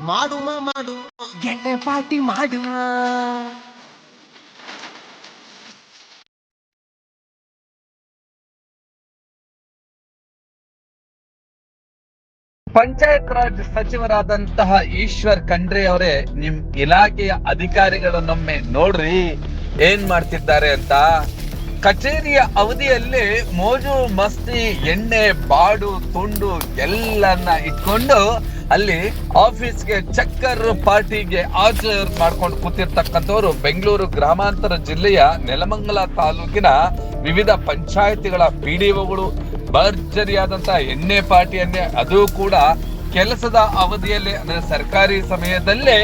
ಮಾಡುವ ಮಾಡುವ ಎಣ್ಣೆ ಪಾರ್ಟಿ ಮಾಡುವ. ಪಂಚಾಯತ್ ರಾಜ್ ಸಚಿವರಾದಂತಹ ಈಶ್ವರ್ ಖಂಡ್ರೆ ಅವರೇ, ನಿಮ್ ಇಲಾಖೆಯ ಅಧಿಕಾರಿಗಳನ್ನೊಮ್ಮೆ ನೋಡ್ರಿ ಏನ್ ಮಾಡ್ತಿದ್ದಾರೆ ಅಂತ. ಕಚೇರಿಯ ಅವಧಿಯಲ್ಲಿ ಮೋಜು ಮಸ್ತಿ, ಎಣ್ಣೆ ಬಾಡು ತುಂಡು ಎಲ್ಲನ್ನ ಇಟ್ಕೊಂಡು ಅಲ್ಲಿ ಆಫೀಸ್ಗೆ ಚಕ್ಕರ್ ಪಾರ್ಟಿಗೆ ಆರ್ಡರ್ ಮಾಡ್ಕೊಂಡು ಕೂತಿರ್ತಕ್ಕಂಥವ್ರು ಬೆಂಗಳೂರು ಗ್ರಾಮಾಂತರ ಜಿಲ್ಲೆಯ ನೆಲಮಂಗಲ ತಾಲೂಕಿನ ವಿವಿಧ ಪಂಚಾಯತಿಗಳ ಪಿಡಿಒಗಳು ಭರ್ಜರಿಯಾದಂತಹ ಎಣ್ಣೆ ಪಾರ್ಟಿಯನ್ನೇ, ಅದು ಕೂಡ ಕೆಲಸದ ಅವಧಿಯಲ್ಲಿ ಅಂದ್ರೆ ಸರ್ಕಾರಿ ಸಮಯದಲ್ಲೇ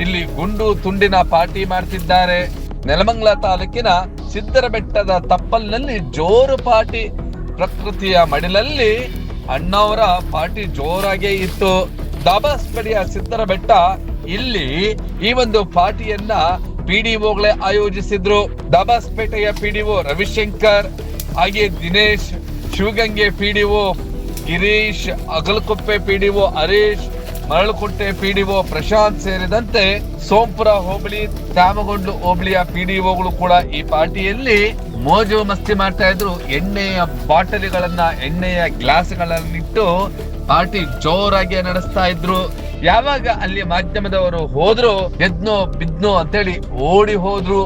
ಇಲ್ಲಿ ಗುಂಡು ತುಂಡಿನ ಪಾರ್ಟಿ ಮಾಡ್ತಿದ್ದಾರೆ. ನೆಲಮಂಗಲ ತಾಲೂಕಿನ ಸಿದ್ದರಬೆಟ್ಟದ ತಪ್ಪಲ್ನಲ್ಲಿ ಜೋರು ಪಾರ್ಟಿ. ಪ್ರಕೃತಿಯ ಮಡಿಲಲ್ಲಿ ಅಣ್ಣವರ ಪಾರ್ಟಿ ಜೋರಾಗೇ ಇತ್ತು. ದಾಬಾಸ್ಪೇಟೆಯ ಸಿದ್ದರಬೆಟ್ಟ ಇಲ್ಲಿ ಈ ಒಂದು ಪಾರ್ಟಿಯನ್ನ ಪಿಡಿಒಗಳೇ ಆಯೋಜಿಸಿದ್ರು. ದಾಬಾಸ್ಪೇಟೆಯ ಪಿಡಿಒ ರವಿಶಂಕರ್, ಹಾಗೆ Dinesh, Shivagange PDO Girish, Agalakuppe PDO Harish, Maralukunte PDO Prashanth ಸೇರಿದಂತೆ ಸೋಂಪುರ ಹೋಬಳಿ, ತ್ಯಾಮಗೊಂಡ್ಲು ಹೋಬಳಿಯ ಪಿಡಿಒಗಳು ಕೂಡ ಈ ಪಾರ್ಟಿಯಲ್ಲಿ ಮೋಜು ಮಸ್ತಿ ಮಾಡ್ತಾ ಇದ್ರು. ಎಣ್ಣೆಯ ಬಾಟಲಿಗಳನ್ನ, ಎಣ್ಣೆಯ ಗ್ಲಾಸ್ಗಳನ್ನಿಟ್ಟು ಪಾರ್ಟಿ ಜೋರಾಗಿ ನಡೆಸ್ತಾ ಇದ್ರು. ಯಾವಾಗ ಅಲ್ಲಿ ಮಾಧ್ಯಮದವರು ಹೋದ್ರು, ಎದ್ನೋ ಬಿದ್ನೋ ಅಂತೇಳಿ ಓಡಿ ಹೋದ್ರು.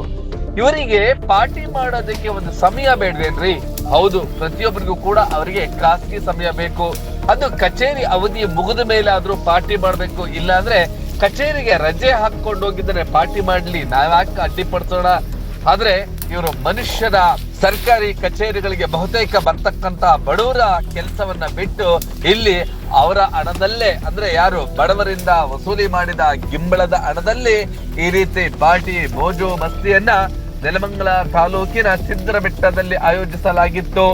ಇವರಿಗೆ ಪಾರ್ಟಿ ಮಾಡೋದಕ್ಕೆ ಒಂದು ಸಮಯ ಬೇಡ್ವೇನ್ರಿ? ಹೌದು, ಪ್ರತಿಯೊಬ್ಬರಿಗೂ ಕೂಡ ಅವರಿಗೆ ಖಾಸಗಿ ಸಮಯ ಬೇಕು. ಅದು ಕಚೇರಿ ಅವಧಿ ಮುಗಿದ ಮೇಲೆ ಆದ್ರೂ ಪಾರ್ಟಿ ಮಾಡ್ಬೇಕು. ಇಲ್ಲ ಅಂದ್ರೆ ಕಚೇರಿಗೆ ರಜೆ ಹಾಕೊಂಡು ಹೋಗಿದ್ರೆ ಪಾರ್ಟಿ ಮಾಡ್ಲಿ, ನಾವ್ಯಾಕೆ ಅಡ್ಡಿಪಡಿಸೋಣ? ಆದ್ರೆ ಇವರು ಮನುಷ್ಯರ ಸರ್ಕಾರಿ ಕಚೇರಿಗಳಿಗೆ ಬಹುತೇಕ ಬರ್ತಕ್ಕಂತ ಬಡವರ ಕೆಲಸವನ್ನ ಬಿಟ್ಟು ಇಲ್ಲಿ ಅವರ ಹಣದಲ್ಲೇ, ಅಂದ್ರೆ ಯಾರು ಬಡವರಿಂದ ವಸೂಲಿ ಮಾಡಿದ ಗಿಂಬಳದ ಹಣದಲ್ಲಿ ಈ ರೀತಿ ಪಾರ್ಟಿ ಮೋಜು ಮಸ್ತಿಯನ್ನ ನೆಲಮಂಗಲ ತಾಲೂಕಿನ ಸಿದ್ದರಬೆಟ್ಟದಲ್ಲಿ ಆಯೋಜಿಸಲಾಗಿತ್ತು.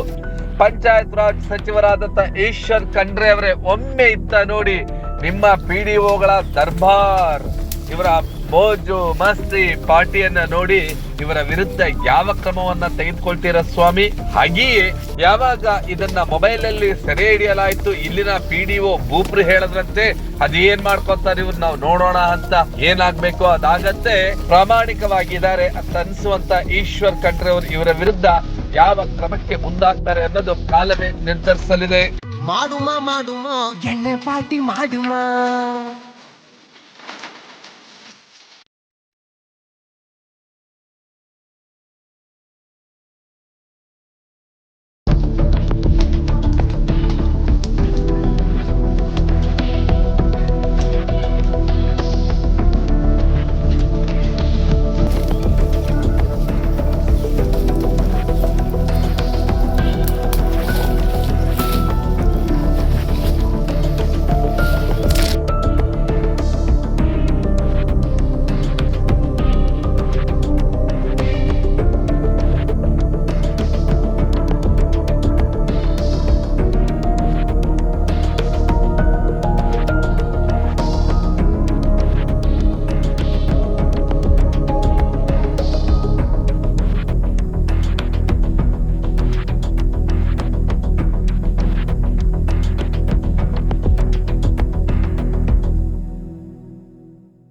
ಪಂಚಾಯತ್ ರಾಜ್ ಸಚಿವರಾದಂತ ಈಶ್ವರ್ ಖಂಡ್ರೆ ಅವರೇ, ಒಮ್ಮೆ ಇತ್ತ ನೋಡಿ ನಿಮ್ಮ ಪಿಡಿಒಗಳ ದರ್ಬಾರ್. ಇವರ ಮೋಜು ಮಸ್ತಿ ಪಾರ್ಟಿಯನ್ನ ನೋಡಿ ಇವರ ವಿರುದ್ಧ ಯಾವ ಕ್ರಮವನ್ನ ತೆಗೆದುಕೊಳ್ತೀರ ಸ್ವಾಮಿ? ಹಾಗೆಯೇ ಯಾವಾಗ ಇದನ್ನ ಮೊಬೈಲ್ ಅಲ್ಲಿ ಸೆರೆ ಹಿಡಿಯಲಾಯ್ತು, ಇಲ್ಲಿನ ಪಿಡಿಒ ಭೂಪ್ರಿ ಹೇಳದ್ರಂತೆ ಅದೇನ್ ಮಾಡ್ಕೊತಾರೆ ಇವ್ರು, ನಾವು ನೋಡೋಣ ಅಂತ. ಏನಾಗ್ಬೇಕು ಅದಾಗತ್ತೆ, ಪ್ರಾಮಾಣಿಕವಾಗಿದ್ದಾರೆ ಅಂತ ಅನ್ಸುವಂತ ಈಶ್ವರ್ ಖಂಡ್ರೆ ಅವರು ಇವರ ವಿರುದ್ಧ ಯಾವ ಕ್ರಮಕ್ಕೆ ಮುಂದಾಗ್ತಾರೆ ಅನ್ನೋದು ಕಾಲವೇ ನಿರ್ಧರಿಸಲಿದೆ. ಮಾಡುವ ಮಾಡುವ ಎಣ್ಣೆ ಪಾರ್ಟಿ ಮಾಡುವ.